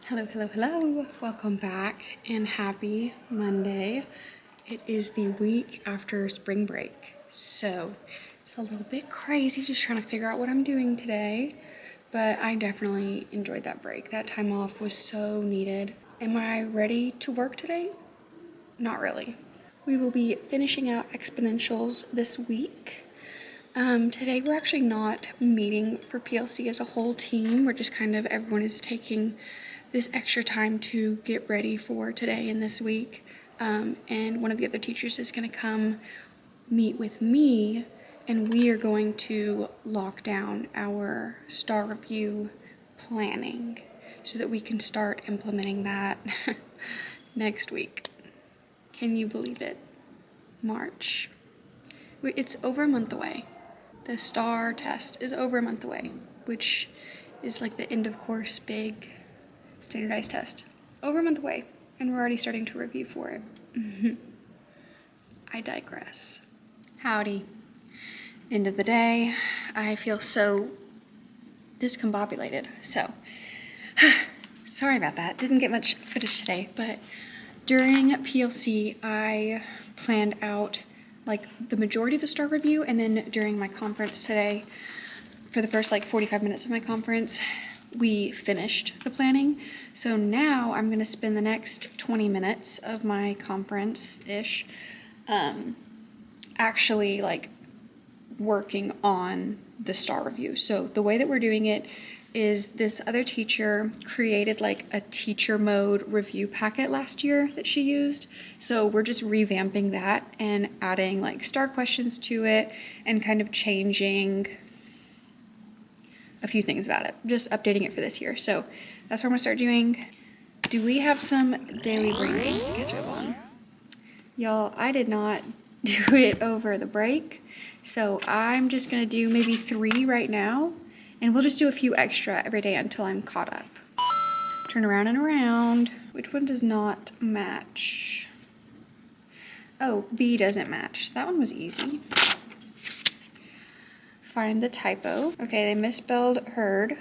Hello, hello, hello. Welcome back and happy Monday. It is the week after spring break, so it's a little bit crazy just trying to figure out what I'm doing today, but I definitely enjoyed that break. That time off was so needed. Am I ready to work today? Not really. We will be finishing out exponentials this week. Today we're actually not meeting for PLC as a whole team. We're just everyone is taking this extra time to get ready for today and this week. And one of the other teachers is going to come meet with me, and we are going to lock down our star review planning so that we can start implementing that next week. Can you believe it? March. It's over a month away. The STAR test is over a month away, which is like the end of course big standardized test. Over a month away, and we're already starting to review for it. I digress. Howdy. End of the day. I feel so discombobulated. So, sorry about that. Didn't get much footage today, but during PLC, I planned out like the majority of the STAR review, and then during my conference today, for the first 45 minutes of my conference, we finished the planning. So now I'm going to spend the next 20 minutes of my conference-ish actually working on the STAR review. So the way that we're doing it is this other teacher created a teacher mode review packet last year that she used. So we're just revamping that and adding STAR questions to it and kind of changing a few things about it, just updating it for this year. So that's what I'm gonna start doing. Do we have some daily brain games to catch up on? Y'all, I did not do it over the break, so I'm just gonna do maybe 3 right now, and we'll just do a few extra every day until I'm caught up. Turn around and around. Which one does not match? Oh, B doesn't match. That one was easy. Find the typo. Okay, they misspelled heard.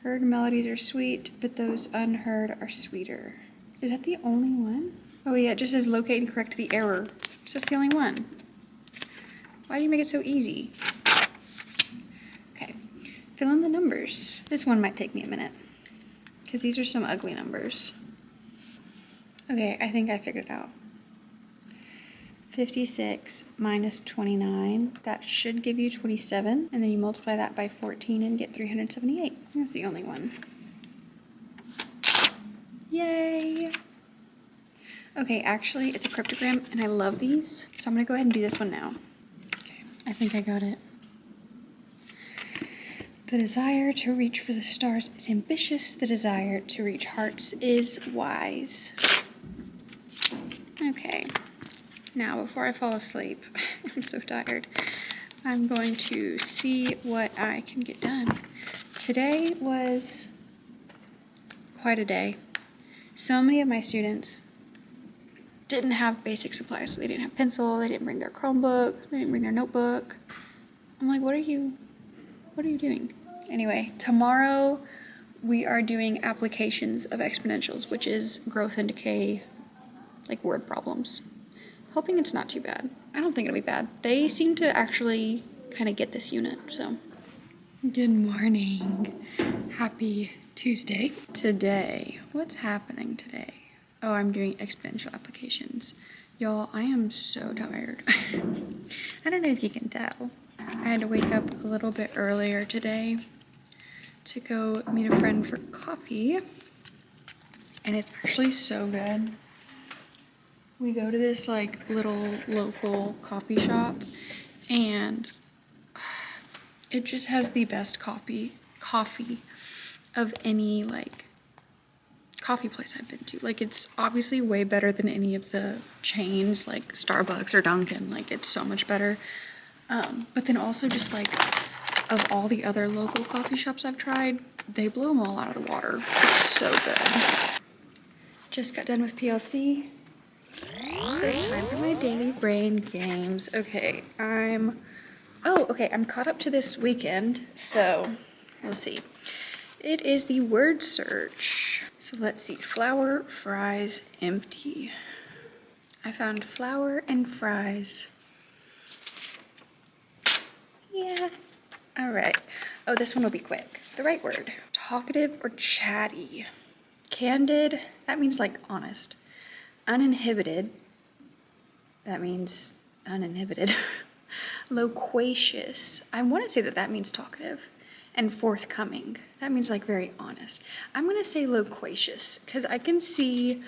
Heard melodies are sweet, but those unheard are sweeter. Is that the only one? Oh yeah, it just says locate and correct the error. So that's the only one. Why do you make it so easy? Okay, fill in the numbers. This one might take me a minute, because these are some ugly numbers. Okay, I think I figured it out. 56 minus 29, that should give you 27, and then you multiply that by 14 and get 378. That's the only one. Yay! Okay, actually, it's a cryptogram, and I love these, so I'm gonna go ahead and do this one now. Okay, I think I got it. The desire to reach for the stars is ambitious. The desire to reach hearts is wise. Okay. Now, before I fall asleep, I'm so tired, I'm going to see what I can get done. Today was quite a day. So many of my students didn't have basic supplies. So they didn't have pencil, they didn't bring their Chromebook, they didn't bring their notebook. I'm like, what are you doing? Anyway, tomorrow we are doing applications of exponentials, which is growth and decay, word problems. Hoping it's not too bad. I don't think it'll be bad. They seem to actually kind of get this unit, so. Good morning. Happy Tuesday. Today, what's happening today? Oh, I'm doing exponential applications. Y'all, I am so tired. I don't know if you can tell. I had to wake up a little bit earlier today to go meet a friend for coffee, and it's actually so good. We go to this little local coffee shop, and it just has the best coffee of any coffee place I've been to. It's obviously way better than any of the chains like Starbucks or Dunkin'. It's so much better. But then also just of all the other local coffee shops I've tried, they blow them all out of the water. It's so good. Just got done with PLC. So it's time for my daily brain games. Okay, I'm caught up to this weekend, so we'll see. It is the word search. So let's see, flour, fries, empty. I found flour and fries. Yeah. All right. Oh, this one will be quick. The right word. Talkative or chatty. Candid, that means like honest. Uninhibited, that means uninhibited. Loquacious, I want to say that that means talkative. And forthcoming, that means like very honest. I'm going to say loquacious because I can see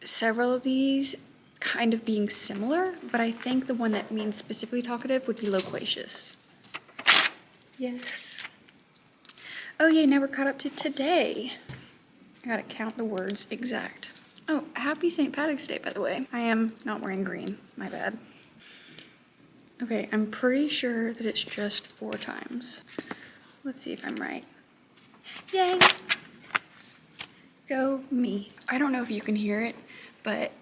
several of these kind of being similar, but I think the one that means specifically talkative would be loquacious. Yes. Oh yay, now we're caught up to today. I gotta count the words exact. Oh, happy St. Patrick's Day, by the way. I am not wearing green, my bad. Okay, I'm pretty sure that it's just 4 times. Let's see if I'm right. Yay! Go me. I don't know if you can hear it, but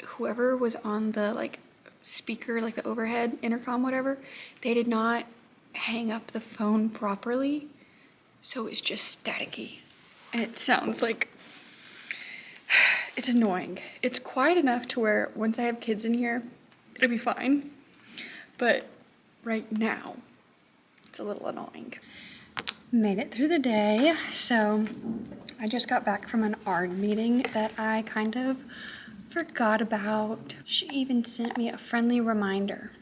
whoever was on the like speaker, like the overhead intercom, whatever, they did not hang up the phone properly, so it's just staticky. And it sounds like it's annoying. It's quiet enough to where once I have kids in here, it'll be fine. But right now, it's a little annoying. Made it through the day. So I just got back from an ARD meeting that I kind of forgot about. She even sent me a friendly reminder.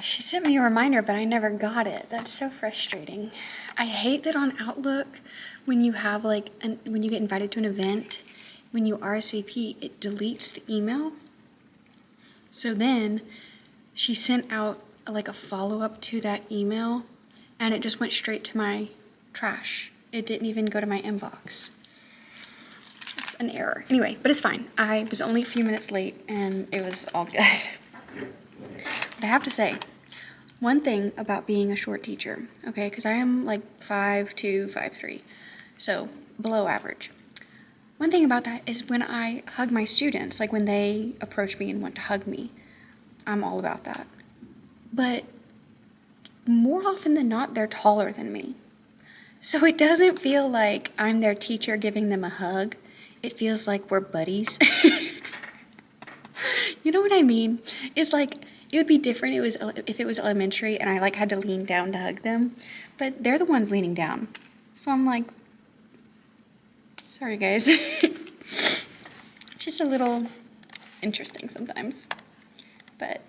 She sent me a reminder, but I never got it. That's so frustrating. I hate that on Outlook, when you have like, when you get invited to an event, when you RSVP, it deletes the email. So then she sent out like a follow-up to that email, and it just went straight to my trash. It didn't even go to my inbox. It's an error. Anyway, but it's fine. I was only a few minutes late, and it was all good. But I have to say, one thing about being a short teacher, okay, because I am like 5'2", 5'3", so below average. One thing about that is when I hug my students, like when they approach me and want to hug me, I'm all about that. But more often than not, they're taller than me. So it doesn't feel like I'm their teacher giving them a hug. It feels like we're buddies. You know what I mean? It's like, it would be different if it was elementary and I like had to lean down to hug them. But they're the ones leaning down. So I'm like, sorry guys. Just a little interesting sometimes. But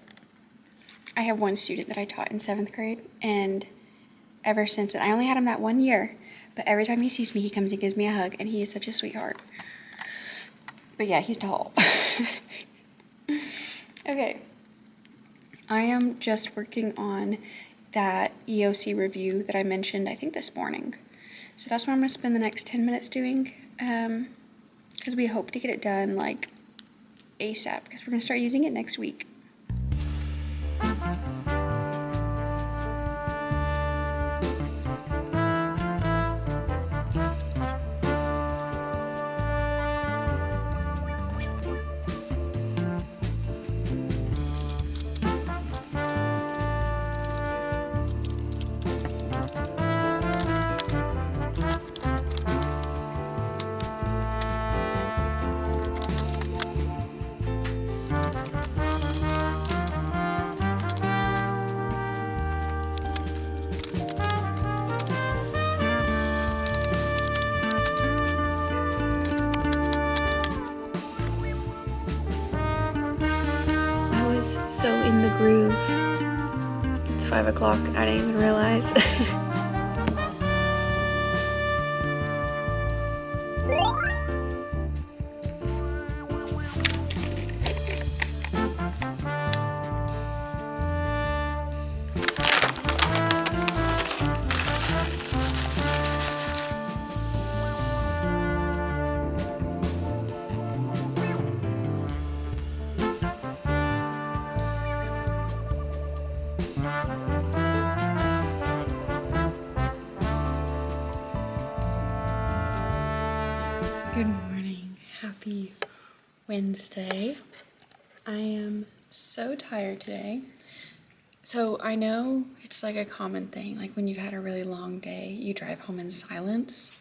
I have one student that I taught in 7th grade, and ever since then, I only had him that 1 year, but every time he sees me, he comes and gives me a hug, and he is such a sweetheart. But yeah, he's tall. Okay. I am just working on that EOC review that I mentioned, I think this morning. So that's what I'm going to spend the next 10 minutes doing, because we hope to get it done like ASAP, because we're going to start using it next week. So in the groove. It's 5 o'clock, I didn't even realize. Good morning. Happy Wednesday. I am so tired today. So I know it's like a common thing, like when you've had a really long day, you drive home in silence.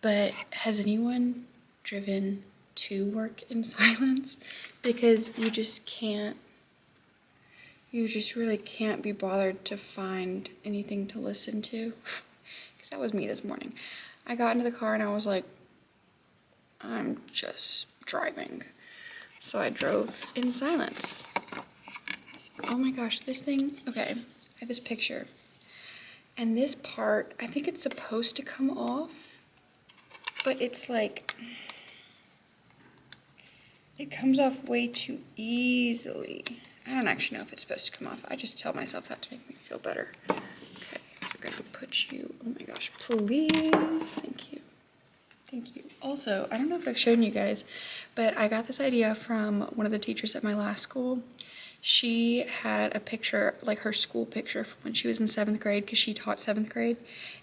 But has anyone driven to work in silence? Because you just really can't be bothered to find anything to listen to. Because that was me this morning. I got into the car and I was like, I'm just driving. So I drove in silence. Oh my gosh, this thing, okay, I have this picture. And this part, I think it's supposed to come off, but it's like, it comes off way too easily. I don't actually know if it's supposed to come off. I just tell myself that to make me feel better. Okay, we're gonna put you, oh my gosh, please, thank you. Thank you. Also, I don't know if I've shown you guys, but I got this idea from one of the teachers at my last school. She had a picture, like her school picture from when she was in 7th grade, because she taught 7th grade,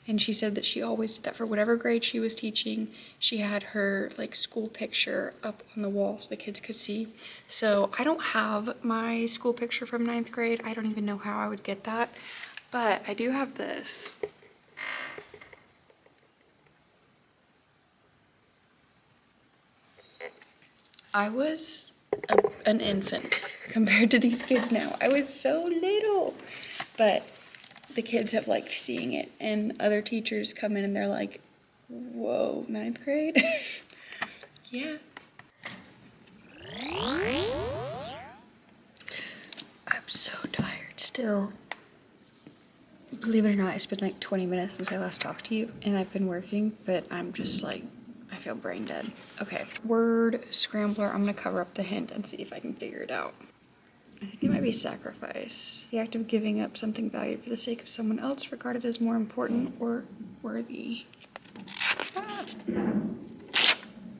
and she said that she always did that for whatever grade she was teaching. She had her like school picture up on the wall so the kids could see. So I don't have my school picture from 9th grade. I don't even know how I would get that, but I do have this. I was an infant compared to these kids now. I was so little, but the kids have liked seeing it, and other teachers come in and they're like, whoa, 9th grade? Yeah. I'm so tired still. Believe it or not, it's been like 20 minutes since I last talked to you, and I've been working, but I'm just like, I feel brain dead. Okay, word scrambler. I'm gonna cover up the hint and see if I can figure it out. I think it might be sacrifice. The act of giving up something valued for the sake of someone else regarded as more important or worthy. Ah.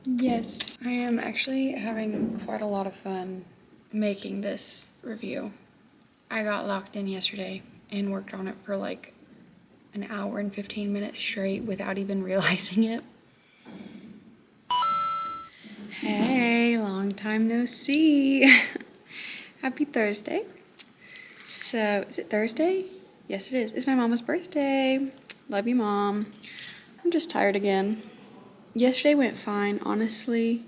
Yes, I am actually having quite a lot of fun making this review. I got locked in yesterday and worked on it for like an hour and 15 minutes straight without even realizing it. Hey, long time no see. Happy Thursday. So, is it Thursday? Yes, it is. It's my mama's birthday. Love you, Mom. I'm just tired again. Yesterday went fine, honestly.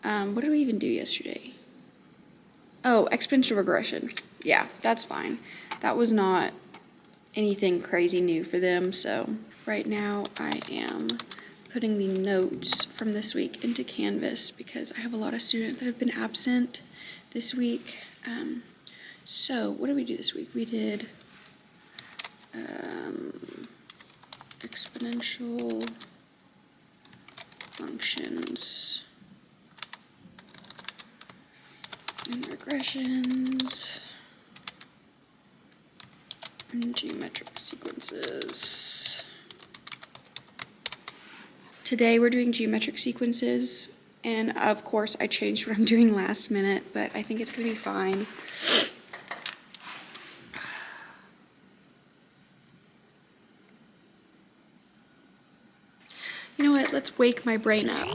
What did we even do yesterday? Oh, exponential regression. Yeah, that's fine. That was not anything crazy new for them, so right now I am putting the notes from this week into Canvas because I have a lot of students that have been absent this week. So what did we do this week? We did exponential functions and regressions and geometric sequences. Today we're doing geometric sequences, and of course I changed what I'm doing last minute, but I think it's going to be fine. You know what, let's wake my brain up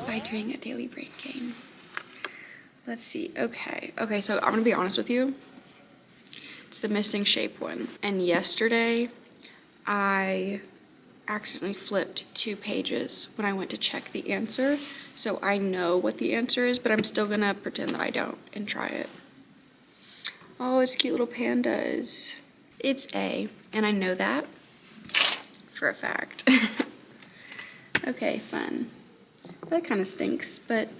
by doing a daily brain game. Let's see, okay, so I'm going to be honest with you. It's the missing shape one, and yesterday I accidentally flipped 2 pages when I went to check the answer, so I know what the answer is, but I'm still gonna pretend that I don't and try it. Oh, it's cute little pandas. It's A, and I know that for a fact. Okay, fun. That kind of stinks, but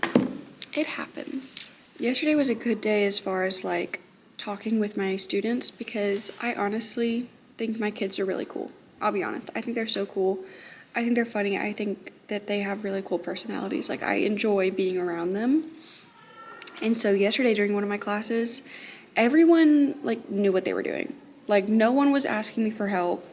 it happens. Yesterday was a good day as far as like talking with my students because I honestly think my kids are really cool. I'll be honest. I think they're so cool. I think they're funny. I think that they have really cool personalities. Like, I enjoy being around them. And so yesterday during one of my classes, everyone, like, knew what they were doing. Like, no one was asking me for help.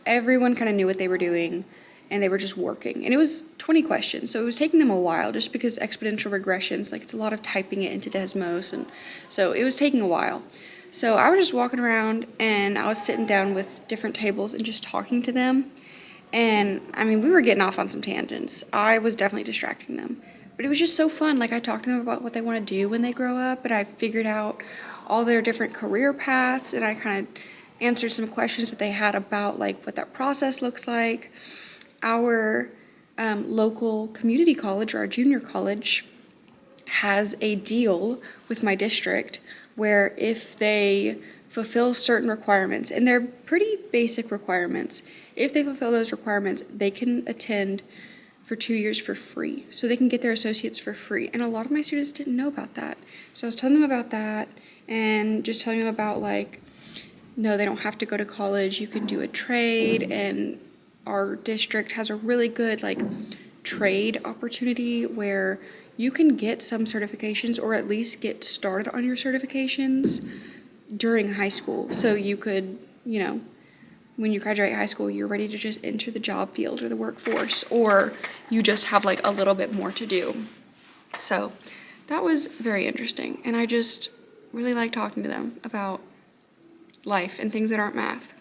Everyone kind of knew what they were doing, and they were just working. And it was 20 questions, so it was taking them a while just because exponential regressions, like, it's a lot of typing it into Desmos, and so it was taking a while. So I was just walking around, and I was sitting down with different tables and just talking to them. And, I mean, we were getting off on some tangents. I was definitely distracting them. But it was just so fun. Like, I talked to them about what they want to do when they grow up, and I figured out all their different career paths, and I kind of answered some questions that they had about, like, what that process looks like. Our local community college, or our junior college, has a deal with my district where if they fulfill certain requirements, and they're pretty basic requirements, if they fulfill those requirements, they can attend for 2 years for free. So they can get their associates for free. And a lot of my students didn't know about that. So I was telling them about that and just telling them about, like, no, they don't have to go to college. You can do a trade, and our district has a really good, like, trade opportunity where you can get some certifications, or at least get started on your certifications during high school. So you could, when you graduate high school, you're ready to just enter the job field or the workforce, or you just have like a little bit more to do. So that was very interesting, and I just really like talking to them about life and things that aren't math.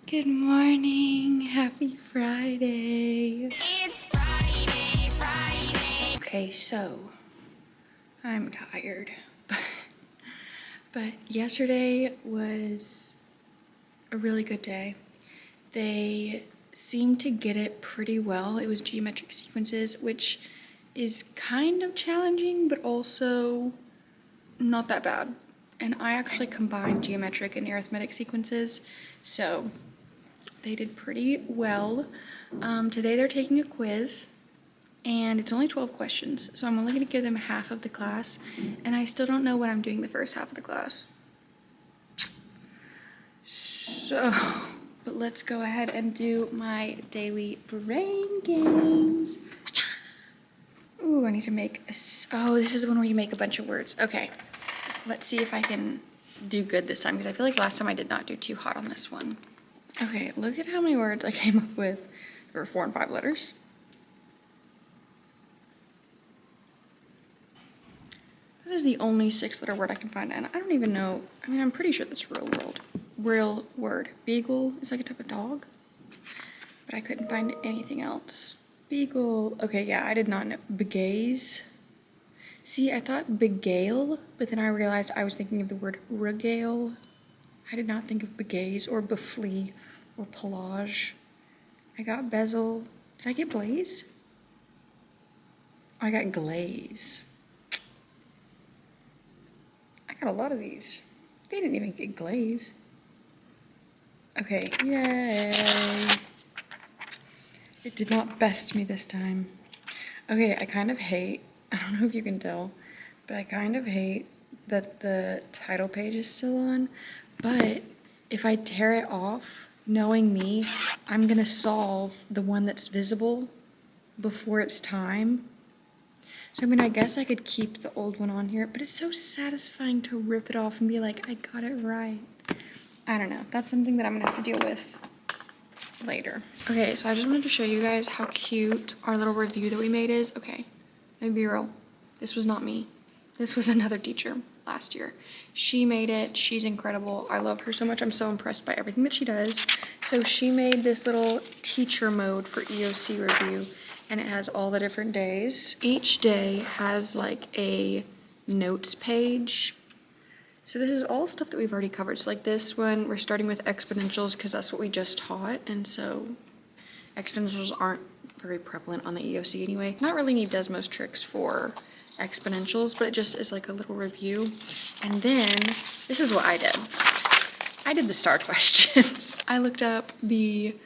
Good morning, happy Friday. It's Friday. Okay, so I'm tired, but yesterday was a really good day. They seemed to get it pretty well. It was geometric sequences, which is kind of challenging, but also not that bad. And I actually combined geometric and arithmetic sequences, so they did pretty well. Today they're taking a quiz, and it's only 12 questions, so I'm only going to give them half of the class, and I still don't know what I'm doing the first half of the class. So, but let's go ahead and do my daily brain games. Ooh, I need to make oh, this is the one where you make a bunch of words. Okay, let's see if I can do good this time, because I feel like last time I did not do too hot on this one. Okay, look at how many words I came up with. There were 4 and 5 letters. That is the only 6-letter word I can find, and I don't even know, I'm pretty sure that's real word. Beagle is like a type of dog, but I couldn't find anything else. Beagle, okay, yeah, I did not know. Begaze. See, I thought begale, but then I realized I was thinking of the word regale. I did not think of begaze or beflee or pelage. I got bezel. Did I get blaze? I got glaze. I got a lot of these. They didn't even get glaze. Okay, yay. It did not best me this time. Okay, I kind of hate, I don't know if you can tell, but I kind of hate that the title page is still on. But if I tear it off, knowing me, I'm gonna solve the one that's visible before it's time. So I guess I could keep the old one on here, but it's so satisfying to rip it off and be like, I got it right. I don't know. That's something that I'm gonna have to deal with later. Okay, so I just wanted to show you guys how cute our little review that we made is. Okay, let me be real. This was not me. This was another teacher last year. She made it. She's incredible. I love her so much. I'm so impressed by everything that she does. So she made this little teacher mode for EOC review, and it has all the different days. Each day has like a notes page. So this is all stuff that we've already covered. So like this one, we're starting with exponentials because that's what we just taught. And so exponentials aren't very prevalent on the EOC anyway. Not really any Desmos tricks for exponentials, but it just is like a little review. And then this is what I did. I did the star questions. I looked up the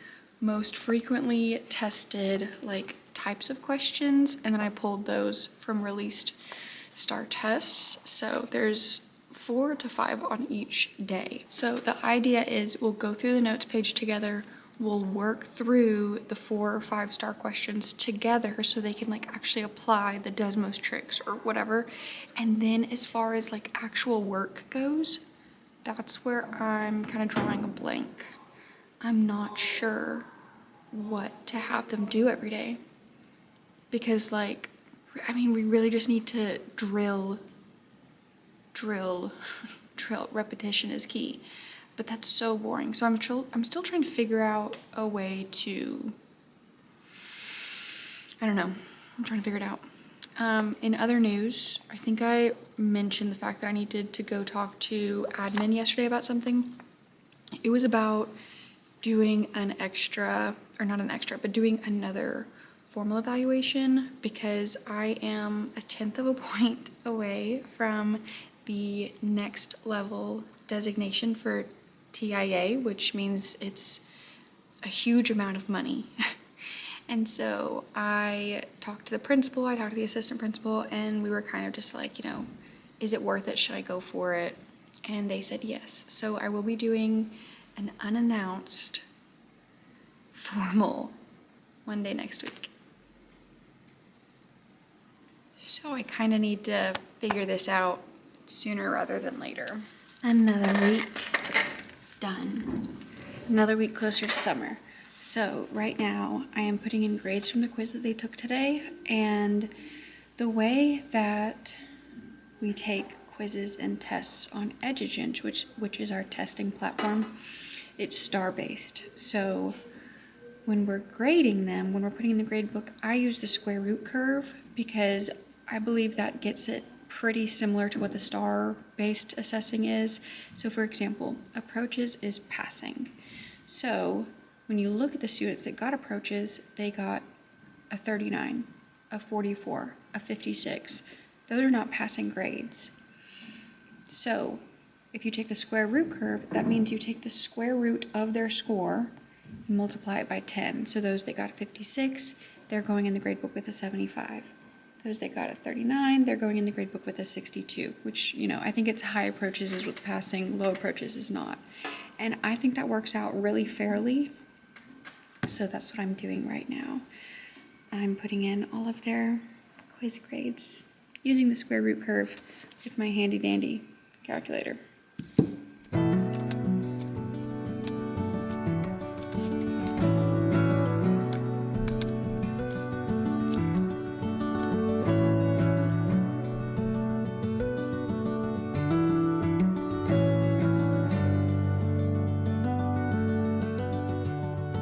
most frequently tested like types of questions, and then I pulled those from released star tests. So there's 4 to 5 on each day. So the idea is we'll go through the notes page together, we'll work through the 4 or 5 star questions together so they can like actually apply the Desmos tricks or whatever. And then as far as like actual work goes, that's where I'm kind of drawing a blank. I'm not sure what to have them do every day, because like, we really just need to drill. Repetition is key, but that's so boring. So I'm still trying to figure out a way to, I don't know, I'm trying to figure it out. In other news, I think I mentioned the fact that I needed to go talk to admin yesterday about something. It was about doing an extra, or not an extra, but doing another formal evaluation because I am a tenth of a point away from the next level designation for TIA, which means it's a huge amount of money. And so I talked to the principal, I talked to the assistant principal, and we were kind of just like, is it worth it? Should I go for it? And they said yes. So I will be doing an unannounced formal one day next week. So I kind of need to figure this out sooner rather than later. Another week done. Another week closer to summer. So right now I am putting in grades from the quiz that they took today, and the way that we take quizzes and tests on Edugent, which is our testing platform, it's star-based. So when we're grading them, when we're putting in the grade book, I use the square root curve because I believe that gets it pretty similar to what the star-based assessing is. So for example, approaches is passing. So when you look at the students that got approaches, they got a 39, a 44, a 56. Those are not passing grades. So if you take the square root curve, that means you take the square root of their score and multiply it by 10. So those that got a 56, they're going in the grade book with a 75. Those that got a 39, they're going in the grade book with a 62, which, I think it's high approaches is what's passing, low approaches is not. And I think that works out really fairly. So that's what I'm doing right now. I'm putting in all of their quiz grades using the square root curve with my handy dandy calculator.